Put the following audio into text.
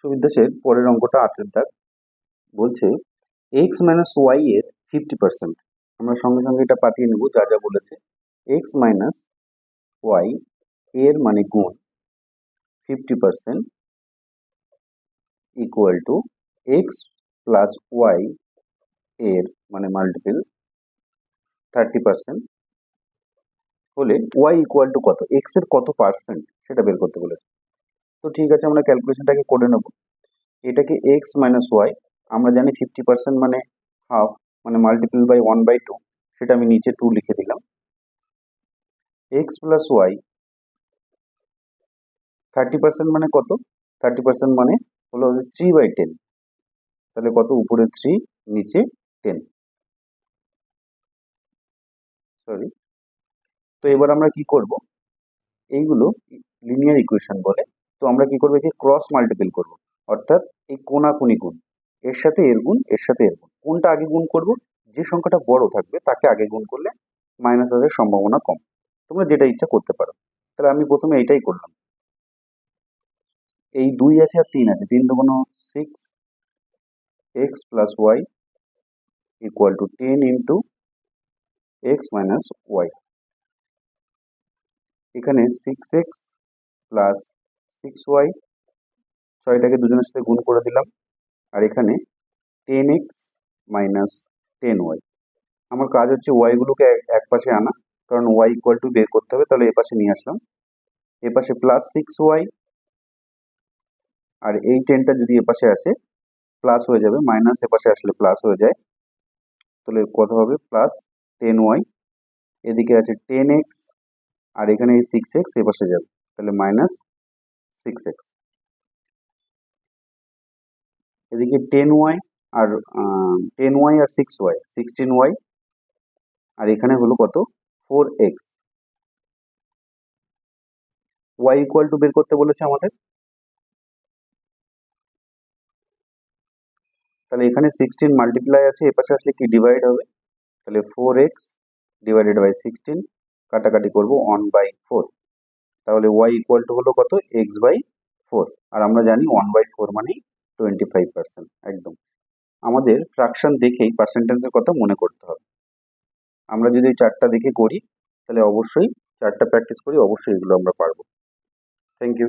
সুবিধা দাসের পরের অঙ্কটা 8 দাগ বলছে x মাইনাস ওয়াই এর 50%। আমরা সঙ্গে সঙ্গে এটা পাঠিয়ে নেব যা যা বলেছে। x মাইনাস ওয়াই এর মানে গুণ 50% equal to x plus y এর মানে মাল্টিপল 30% হলে y ইকুয়াল টু কত, x এর কত পার্সেন্ট সেটা বের করতে বলেছে। তো ঠিক আছে, আমরা ক্যালকুলেশনটাকে করে নেব। এটাকে x মাইনাস ওয়াই, আমরা জানি 50% মানে হাফ, মানে মাল্টিপল বাই 1/2, সেটা আমি নিচে 2 লিখে দিলাম। x প্লাস ওয়াই 30% মানে কত, 30% মানে হলো 3/10, তাহলে কত, উপরে 3 নিচে 10, সরি। তো এবার আমরা কি করব, এইগুলো লিনিয়ার ইকুয়েশন বলে, তো আমরা কি করবো, একে ক্রস মাল্টিপল করব, অর্থাৎ এই কোনাকুনি গুণ, এর সাথে এর গুণ, এর সাথে এর গুণ, কোনটা আগে গুণ করব, যে সংখ্যাটা বড় থাকবে তাকে আগে গুণ করলে মাইনাস আসার সম্ভাবনা কম। তোমরা যেটা ইচ্ছা করতে পারো। তাহলে আমি প্রথমে এইটাই করলাম। এই 2 আছে আর 3 আছে, 3 দুগুণ 6, x plus y equal to 10 into x minus y. এখানে 6x প্লাস 6y, 6টাকে দুজনের সাথে গুণ করে দিলাম, আর এখানে 10x মাইনাস 10y। আমার কাজ হচ্ছে y গুলোকে এক পাশে আনা, কারণ y ইকুয়াল টু বের করতে হবে, তাহলে এ পাশে নিয়ে আসলাম। এ পাশে প্লাস 6y, আর এই 10টা যদি এ পাশে আসে প্লাস হয়ে যাবে, মাইনাস এ পাশে আসলে প্লাস হয়ে যায়, তাহলে কত হবে, প্লাস 10y। এদিকে আছে 10x, আর এখানে এই 6x এ পাশে যাবে, তাহলে মাইনাস 6x। এদিকে 10y আর 10y আর 6y 16y, আর এখানে হলো কত, 4x। y ইকুয়াল টু বের করতে বলেছে আমাদের, তাহলে এখানে 16 মাল্টিপ্লাই আছে, এ পাশে আসলে কি ডিভাইড হবে, তাহলে 4x ডিভাইডেড বাই 16, কাটাকাটি করব 1/4, তাহলে y ইকুয়াল টু হলো কত, x বাই 4, আর আমরা জানি 1/4 মানে 25%। একদম আমাদের ফ্র্যাকশন দেখেই পার্সেন্টেজের কথা মনে করতে হবে। আমরা যদি এই চারটা দেখে করি, তাহলে অবশ্যই চারটা প্র্যাকটিস করি, অবশ্যই এগুলো আমরা পারবো। Thank you.